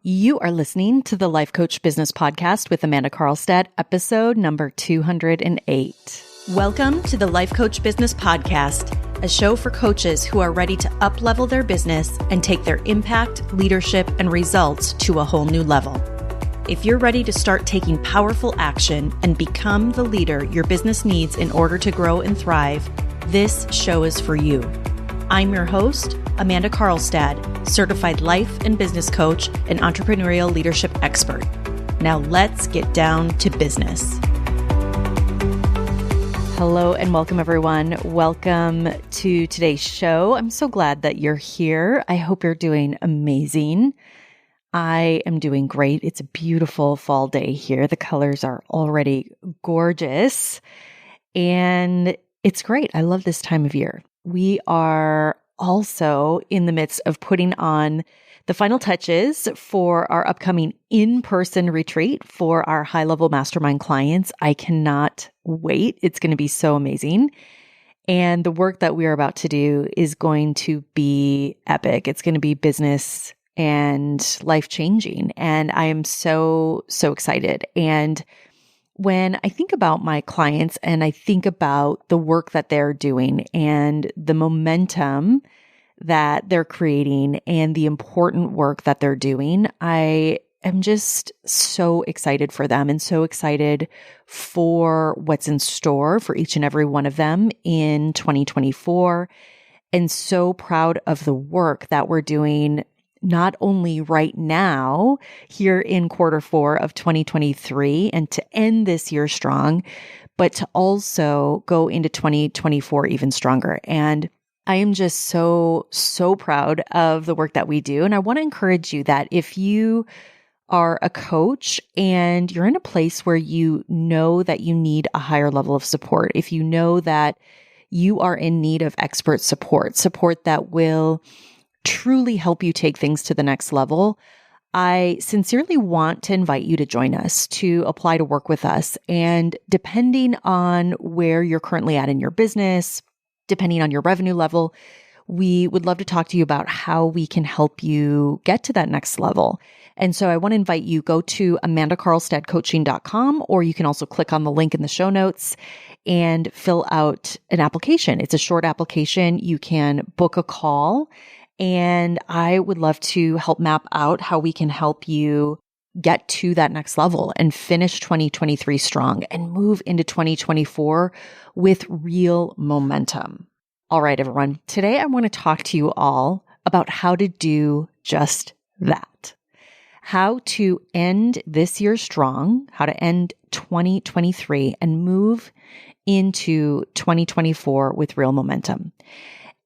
You are listening to the Life Coach Business Podcast with Amanda Karlstad, episode number 208. Welcome to the Life Coach Business Podcast, a show for coaches who are ready to up-level their business and take their impact, leadership, and results to a whole new level. If you're ready to start taking powerful action and become the leader your business needs in order to grow and thrive, this show is for you. I'm your host, Amanda Karlstad, certified life and business coach and entrepreneurial leadership expert. Now let's get down to business. Hello and welcome, everyone. Welcome to today's show. I'm so glad that you're here. I hope you're doing amazing. I am doing great. It's a beautiful fall day here. The colors are already gorgeous and it's great. I love this time of year. We are also in the midst of putting on the final touches for our upcoming in-person retreat for our high-level mastermind clients. I cannot wait. It's going to be so amazing. And the work that we are about to do is going to be epic. It's going to be business and life-changing. And I am so excited. And when I think about my clients and I think about the work that they're doing and the momentum that they're creating and the important work that they're doing, I am just so excited for them and so excited for what's in store for each and every one of them in 2024, and so proud of the work that we're doing not only right now here in quarter 4 of 2023 and to end this year strong, but to also go into 2024 even stronger. And I am just so proud of the work that we do. And I want to encourage you that if you are a coach and you're in a place where you know that you need a higher level of support, if you know that you are in need of expert support that will truly help you take things to the next level, I sincerely want to invite you to join us, to apply to work with us. And depending on where you're currently at in your business, depending on your revenue level, we would love to talk to you about how we can help you get to that next level. And so I want to invite you, go to amandakarlstadcoaching.com, or you can also click on the link in the show notes and fill out an application. It's a short application. You can book a call, and I would love to help map out how we can help you get to that next level and finish 2023 strong and move into 2024 with real momentum. All right, everyone. Today, I want to talk to you all about how to do just that. How to end this year strong, how to end 2023 and move into 2024 with real momentum.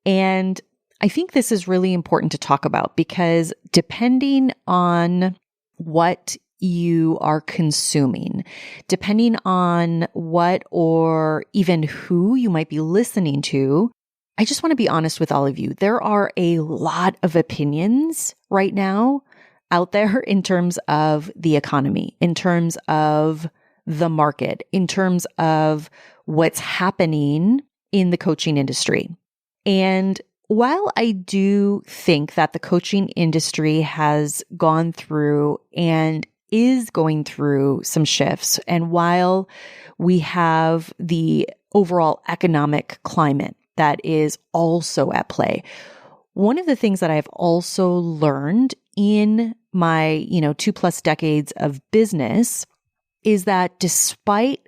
And I think this is really important to talk about because depending on what you are consuming, depending on what or even who you might be listening to, I just want to be honest with all of you. There are a lot of opinions right now out there in terms of the economy, in terms of the market, in terms of what's happening in the coaching industry. And while I do think that the coaching industry has gone through and is going through some shifts, and while we have the overall economic climate that is also at play, one of the things that I've also learned in my, 2+ decades of business is that despite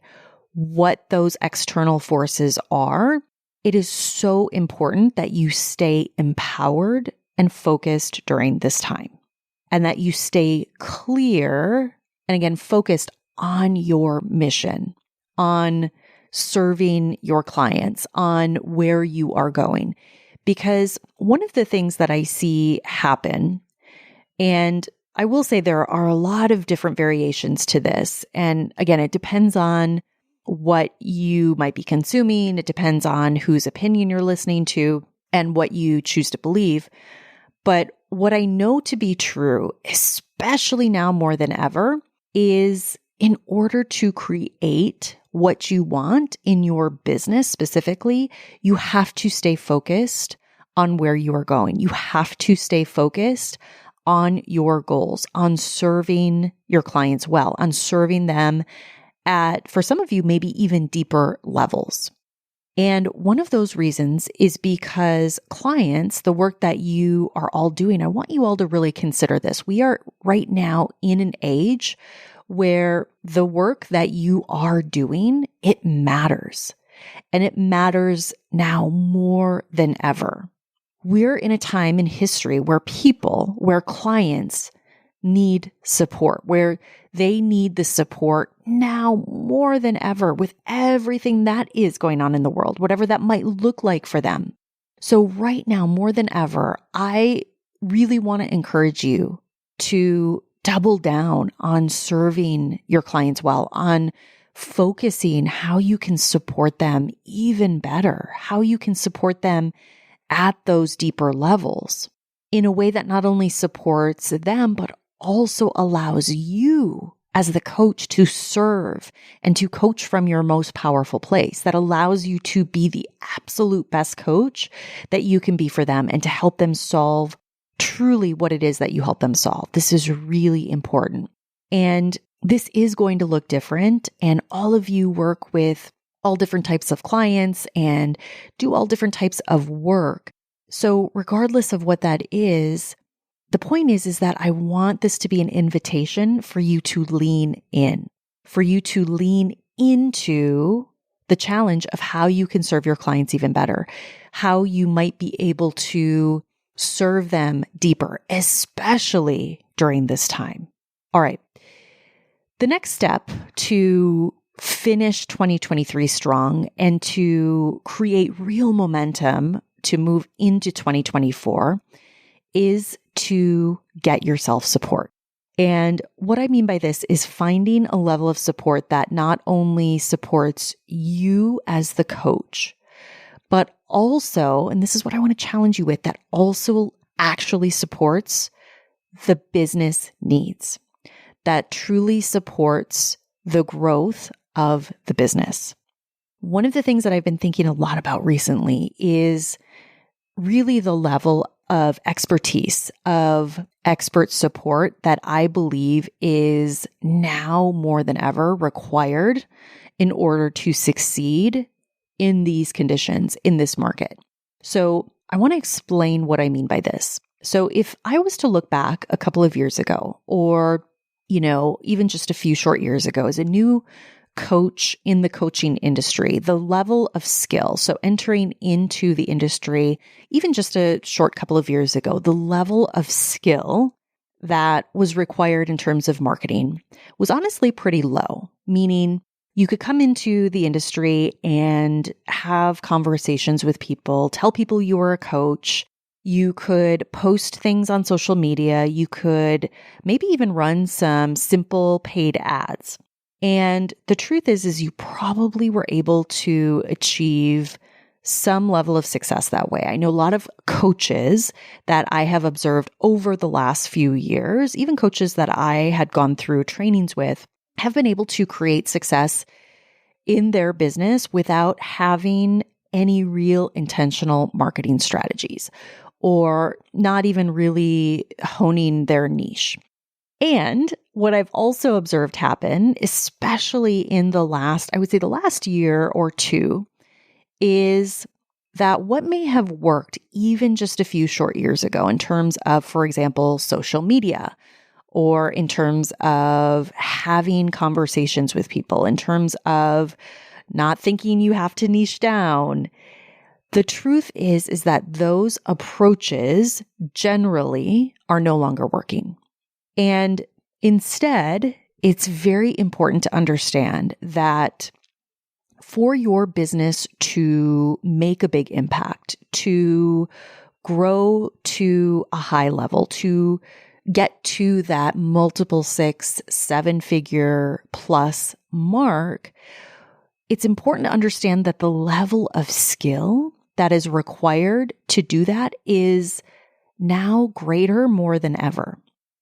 what those external forces are, it is so important that you stay empowered and focused during this time, and that you stay clear and again, focused on your mission, on serving your clients, on where you are going. Because one of the things that I see happen, and I will say there are a lot of different variations to this. And again, it depends on what you might be consuming. It depends on whose opinion you're listening to and what you choose to believe. But what I know to be true, especially now more than ever, is in order to create what you want in your business specifically, you have to stay focused on where you are going. You have to stay focused on your goals, on serving your clients well, on serving them at, for some of you, maybe even deeper levels. And one of those reasons is because clients, the work that you are all doing, I want you all to really consider this. We are right now in an age where the work that you are doing, it matters. And it matters now more than ever. We're in a time in history where clients need support, where they need the support now more than ever with everything that is going on in the world, whatever that might look like for them. So right now, more than ever, I really want to encourage you to double down on serving your clients well, on focusing how you can support them even better, how you can support them at those deeper levels in a way that not only supports them, but also allows you as the coach to serve and to coach from your most powerful place, that allows you to be the absolute best coach that you can be for them and to help them solve truly what it is that you help them solve. This is really important. And this is going to look different. And all of you work with all different types of clients and do all different types of work. So regardless of what that is, the point is that I want this to be an invitation for you to lean in, for you to lean into the challenge of how you can serve your clients even better, how you might be able to serve them deeper, especially during this time. All right. The next step to finish 2023 strong and to create real momentum to move into 2024 is to get yourself support. And what I mean by this is finding a level of support that not only supports you as the coach, but also, and this is what I want to challenge you with, that also actually supports the business needs, that truly supports the growth of the business. One of the things that I've been thinking a lot about recently is really the level of expertise, of expert support that I believe is now more than ever required in order to succeed in these conditions, in this market. So I want to explain what I mean by this. So if I was to look back a couple of years ago, or, even just a few short years ago as a new coach in the coaching industry, the level of skill, so entering into the industry, even just a short couple of years ago, the level of skill that was required in terms of marketing was honestly pretty low, meaning you could come into the industry and have conversations with people, tell people you were a coach. You could post things on social media. You could maybe even run some simple paid ads. And the truth is you probably were able to achieve some level of success that way. I know a lot of coaches that I have observed over the last few years, even coaches that I had gone through trainings with, have been able to create success in their business without having any real intentional marketing strategies or not even really honing their niche. And what I've also observed happen, especially in the last year or two, is that what may have worked even just a few short years ago in terms of, for example, social media, or in terms of having conversations with people, in terms of not thinking you have to niche down, the truth is that those approaches generally are no longer working. And instead, it's very important to understand that for your business to make a big impact, to grow to a high level, to get to that multiple 6, 7-figure plus mark, it's important to understand that the level of skill that is required to do that is now greater more than ever.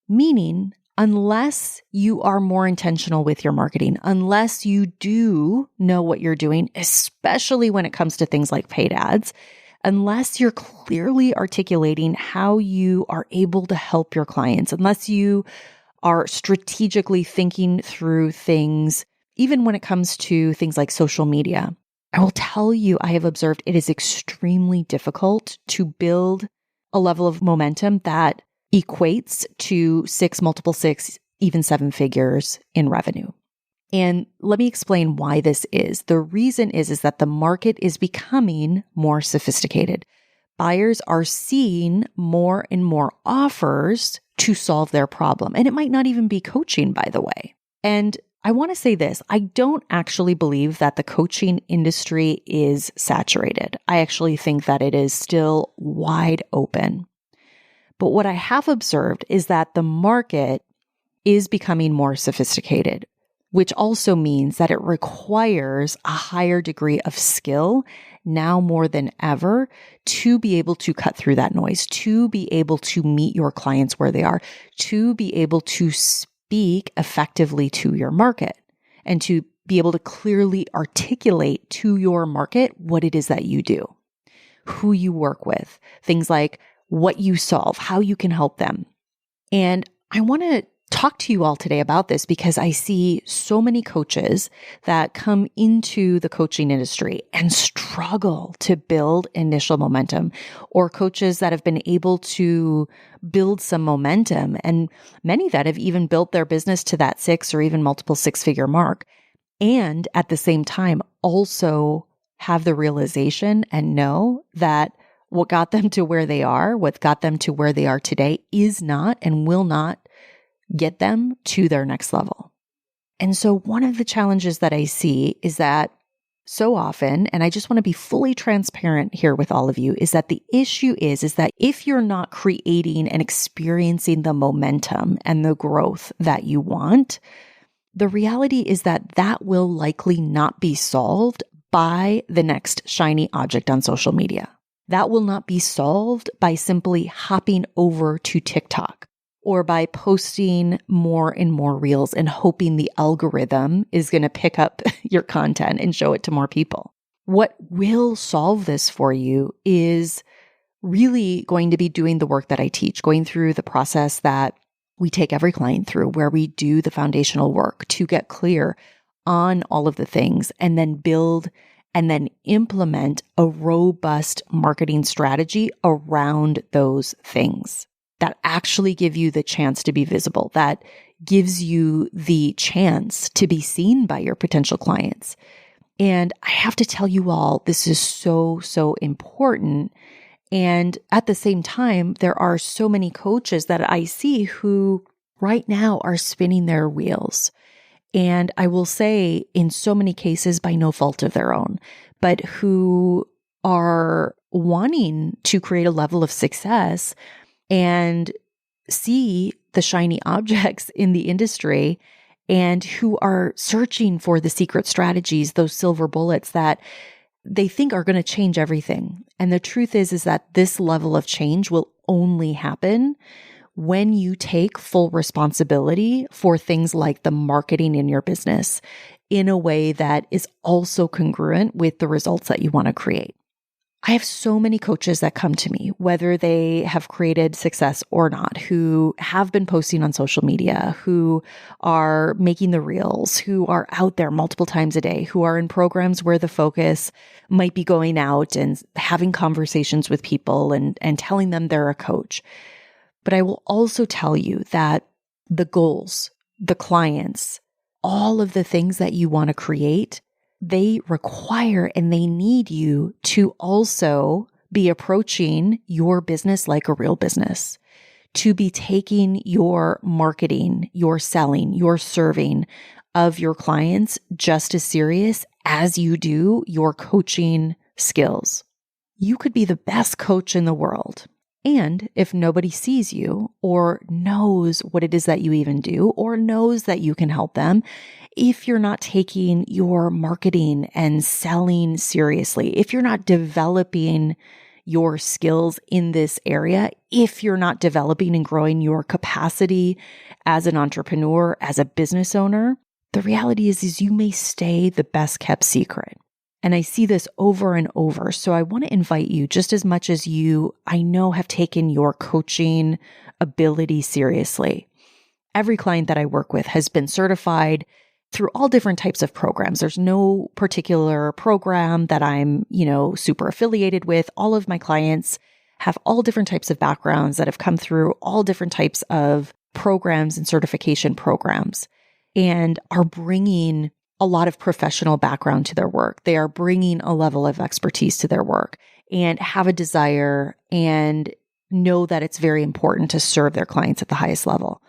Meaning, unless you are more intentional with your marketing, unless you do know what you're doing, especially when it comes to things like paid ads, unless you're clearly articulating how you are able to help your clients, unless you are strategically thinking through things, even when it comes to things like social media. I will tell you, I have observed it is extremely difficult to build a level of momentum that equates to 6, multiple 6, even 7 figures in revenue. And let me explain why this is. The reason is that the market is becoming more sophisticated. Buyers are seeing more and more offers to solve their problem. And it might not even be coaching, by the way. And I want to say this, I don't actually believe that the coaching industry is saturated. I actually think that it is still wide open. But what I have observed is that the market is becoming more sophisticated, which also means that it requires a higher degree of skill now more than ever to be able to cut through that noise, to be able to meet your clients where they are, to be able to speak effectively to your market, and to be able to clearly articulate to your market what it is that you do, who you work with, things like what you solve, how you can help them. And I want to talk to you all today about this because I see so many coaches that come into the coaching industry and struggle to build initial momentum, or coaches that have been able to build some momentum, and many that have even built their business to that 6 or even multiple 6-figure mark, and at the same time also have the realization and know that what got them to where they are, what got them to where they are today, is not and will not get them to their next level. And so one of the challenges that I see is that so often, and I just want to be fully transparent here with all of you, is that the issue is that if you're not creating and experiencing the momentum and the growth that you want, the reality is that that will likely not be solved by the next shiny object on social media. That will not be solved by simply hopping over to TikTok, or by posting more and more reels and hoping the algorithm is going to pick up your content and show it to more people. What will solve this for you is really going to be doing the work that I teach, going through the process that we take every client through, where we do the foundational work to get clear on all of the things and then build and then implement a robust marketing strategy around those things that actually give you the chance to be visible, that gives you the chance to be seen by your potential clients. And I have to tell you all, this is so, so important. And at the same time, there are so many coaches that I see who right now are spinning their wheels. And I will say, in so many cases, by no fault of their own, but who are wanting to create a level of success and see the shiny objects in the industry, and who are searching for the secret strategies, those silver bullets that they think are going to change everything. And the truth is that this level of change will only happen when you take full responsibility for things like the marketing in your business in a way that is also congruent with the results that you want to create. I have so many coaches that come to me, whether they have created success or not, who have been posting on social media, who are making the reels, who are out there multiple times a day, who are in programs where the focus might be going out and having conversations with people and telling them they're a coach. But I will also tell you that the goals, the clients, all of the things that you want to create, they require and they need you to also be approaching your business like a real business, to be taking your marketing, your selling, your serving of your clients just as serious as you do your coaching skills. You could be the best coach in the world. And if nobody sees you or knows what it is that you even do or knows that you can help them, if you're not taking your marketing and selling seriously, if you're not developing your skills in this area, if you're not developing and growing your capacity as an entrepreneur, as a business owner, the reality is you may stay the best kept secret. And I see this over and over. So I want to invite you, just as much as you, I know, have taken your coaching ability seriously. Every client that I work with has been certified through all different types of programs. There's no particular program that I'm, super affiliated with. All of my clients have all different types of backgrounds that have come through all different types of programs and certification programs and are bringing a lot of professional background to their work. They are bringing a level of expertise to their work and have a desire and know that it's very important to serve their clients at the highest level.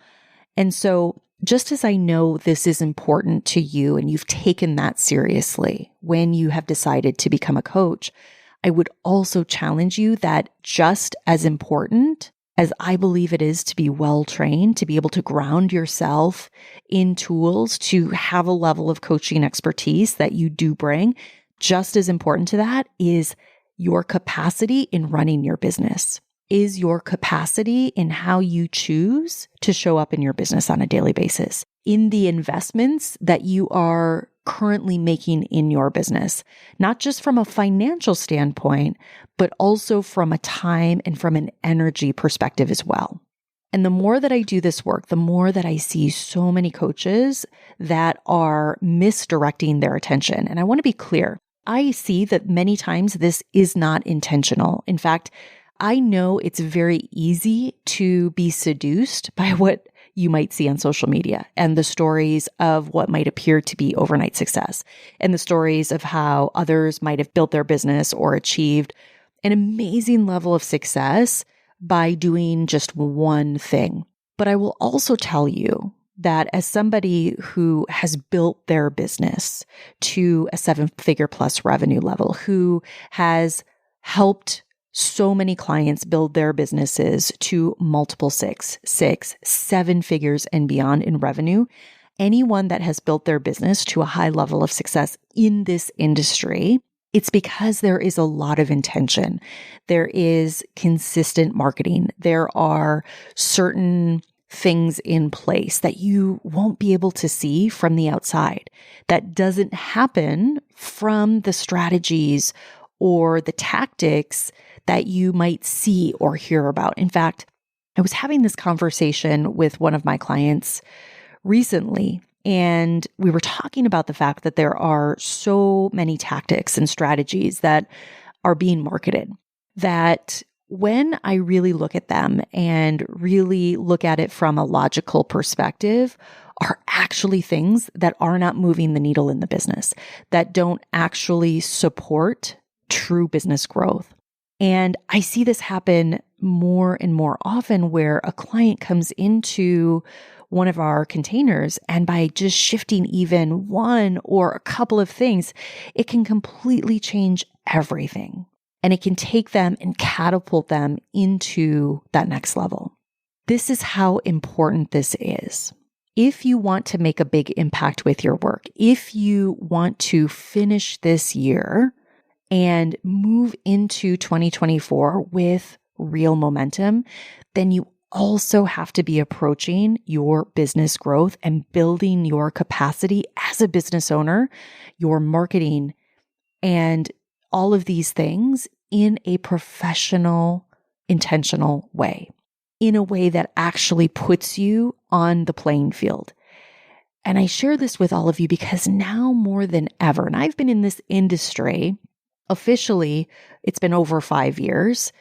And so just as I know this is important to you and you've taken that seriously when you have decided to become a coach, I would also challenge you that just as important as I believe it is to be well trained, to be able to ground yourself in tools, to have a level of coaching expertise that you do bring, just as important to that is your capacity in running your business, is your capacity in how you choose to show up in your business on a daily basis, in the investments that you are currently making in your business, not just from a financial standpoint, but also from a time and from an energy perspective as well. And the more that I do this work, the more that I see so many coaches that are misdirecting their attention. And I want to be clear, I see that many times this is not intentional. In fact, I know it's very easy to be seduced by what you might see on social media and the stories of what might appear to be overnight success and the stories of how others might have built their business or achieved an amazing level of success by doing just one thing. But I will also tell you that as somebody who has built their business to a 7-figure plus revenue level, who has helped so many clients build their businesses to multiple 6, 7 figures and beyond in revenue. Anyone that has built their business to a high level of success in this industry, it's because there is a lot of intention. There is consistent marketing. There are certain things in place that you won't be able to see from the outside. That doesn't happen from the strategies or the tactics that you might see or hear about. In fact, I was having this conversation with one of my clients recently, and we were talking about the fact that there are so many tactics and strategies that are being marketed that when I really look at them and really look at it from a logical perspective, are actually things that are not moving the needle in the business, that don't actually support true business growth. And I see this happen more and more often where a client comes into one of our containers and by just shifting even one or a couple of things, it can completely change everything. And it can take them and catapult them into that next level. This is how important this is. If you want to make a big impact with your work, if you want to finish this year and move into 2024 with real momentum, then you also have to be approaching your business growth and building your capacity as a business owner, your marketing, and all of these things in a professional, intentional way, in a way that actually puts you on the playing field. And I share this with all of you because now more than ever, and I've been in this industry officially, it's been over 5 years,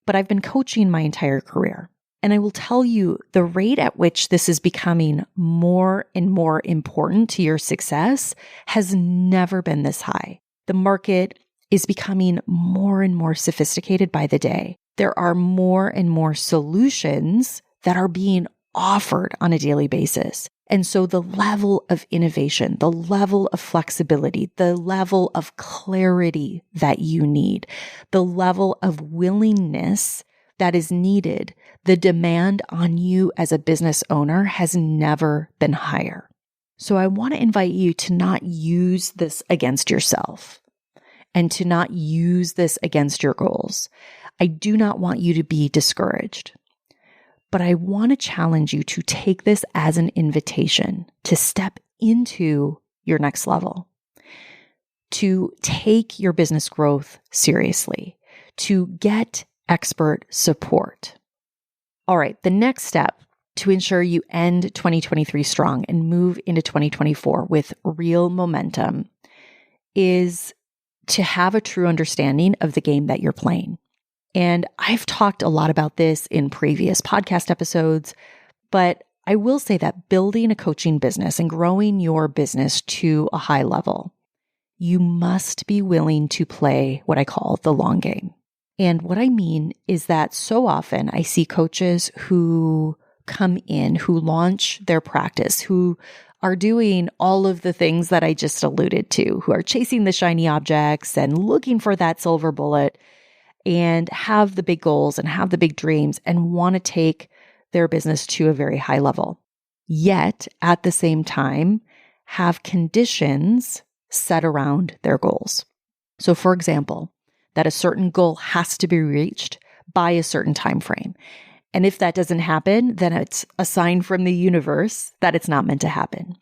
but I've been coaching my entire career. And I will tell you the rate at which this is becoming more and more important to your success has never been this high. The market is becoming more and more sophisticated by the day. There are more and more solutions that are being offered on a daily basis. And so the level of innovation, the level of flexibility, the level of clarity that you need, the level of willingness that is needed, the demand on you as a business owner has never been higher. So I want to invite you to not use this against yourself and to not use this against your goals. I do not want you to be discouraged. But I want to challenge you to take this as an invitation to step into your next level, to take your business growth seriously, to get expert support. All right, the next step to ensure you end 2023 strong and move into 2024 with real momentum is to have a true understanding of the game that you're playing. And I've talked a lot about this in previous podcast episodes, but I will say that building a coaching business and growing your business to a high level, you must be willing to play what I call the long game. And what I mean is that so often I see coaches who come in, who launch their practice, who are doing all of the things that I just alluded to, who are chasing the shiny objects and looking for that silver bullet and have the big goals and have the big dreams and want to take their business to a very high level. Yet at the same time, have conditions set around their goals. So for example, that a certain goal has to be reached by a certain time frame. And if that doesn't happen, then it's a sign from the universe that it's not meant to happen,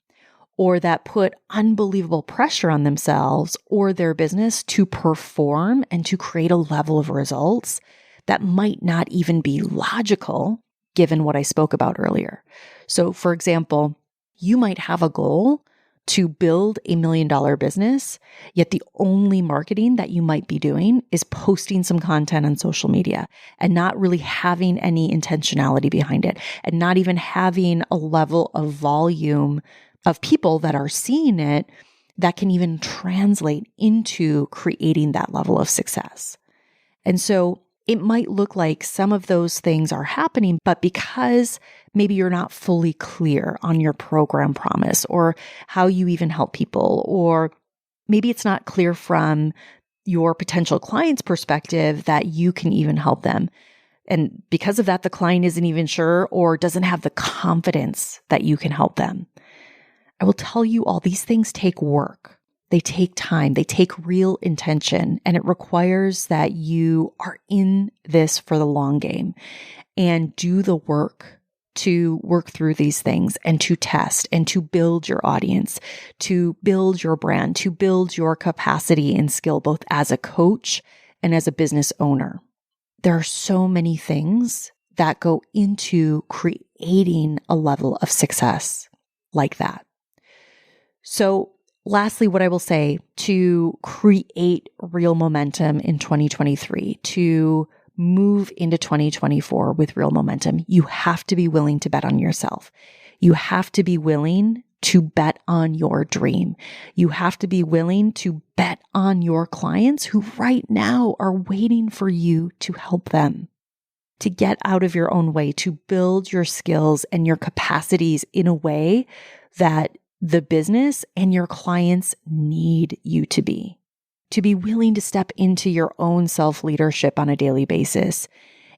or that put unbelievable pressure on themselves or their business to perform and to create a level of results that might not even be logical given what I spoke about earlier. So for example, you might have a goal to build $1 million business, yet the only marketing that you might be doing is posting some content on social media and not really having any intentionality behind it and not even having a level of volume of people that are seeing it that can even translate into creating that level of success. And so it might look like some of those things are happening, but because maybe you're not fully clear on your program promise or how you even help people, or maybe it's not clear from your potential client's perspective that you can even help them. And because of that, the client isn't even sure or doesn't have the confidence that you can help them. I will tell you all these things take work. They take time, they take real intention, and it requires that you are in this for the long game and do the work to work through these things and to test and to build your audience, to build your brand, to build your capacity and skill, both as a coach and as a business owner. There are so many things that go into creating a level of success like that. So lastly, what I will say to create real momentum in 2023, to move into 2024 with real momentum, you have to be willing to bet on yourself. You have to be willing to bet on your dream. You have to be willing to bet on your clients who right now are waiting for you to help them, to get out of your own way, to build your skills and your capacities in a way that the business and your clients need you to be willing to step into your own self-leadership on a daily basis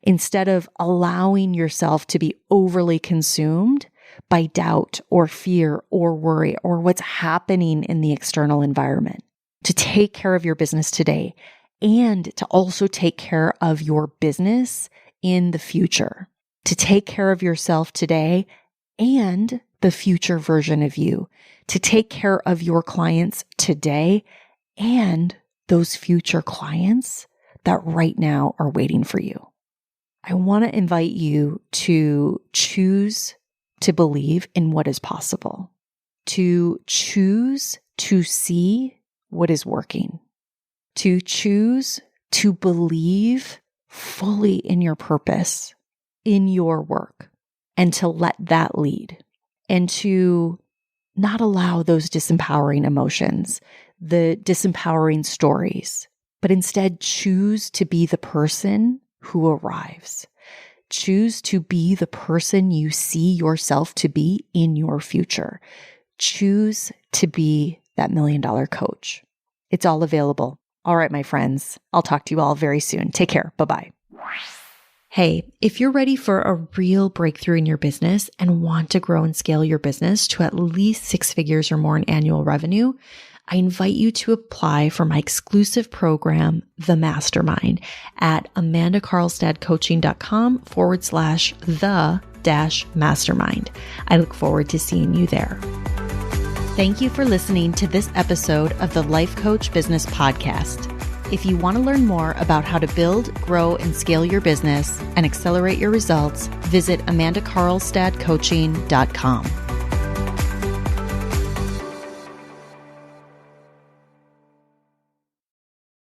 instead of allowing yourself to be overly consumed by doubt or fear or worry or what's happening in the external environment, to take care of your business today and to also take care of your business in the future, to take care of yourself today and the future version of you, to take care of your clients today and those future clients that right now are waiting for you. I want to invite you to choose to believe in what is possible, to choose to see what is working, to choose to believe fully in your purpose, in your work, and to let that lead, and to not allow those disempowering emotions, the disempowering stories, but instead choose to be the person who arrives. Choose to be the person you see yourself to be in your future. Choose to be that $1 million coach. It's all available. All right, my friends, I'll talk to you all very soon. Take care. Bye-bye. Hey, if you're ready for a real breakthrough in your business and want to grow and scale your business to at least 6 figures or more in annual revenue, I invite you to apply for my exclusive program, The Mastermind, at amandakarlstadcoaching.com/the-mastermind. I look forward to seeing you there. Thank you for listening to this episode of the Life Coach Business Podcast. If you want to learn more about how to build, grow, and scale your business and accelerate your results, visit amandakarlstadcoaching.com.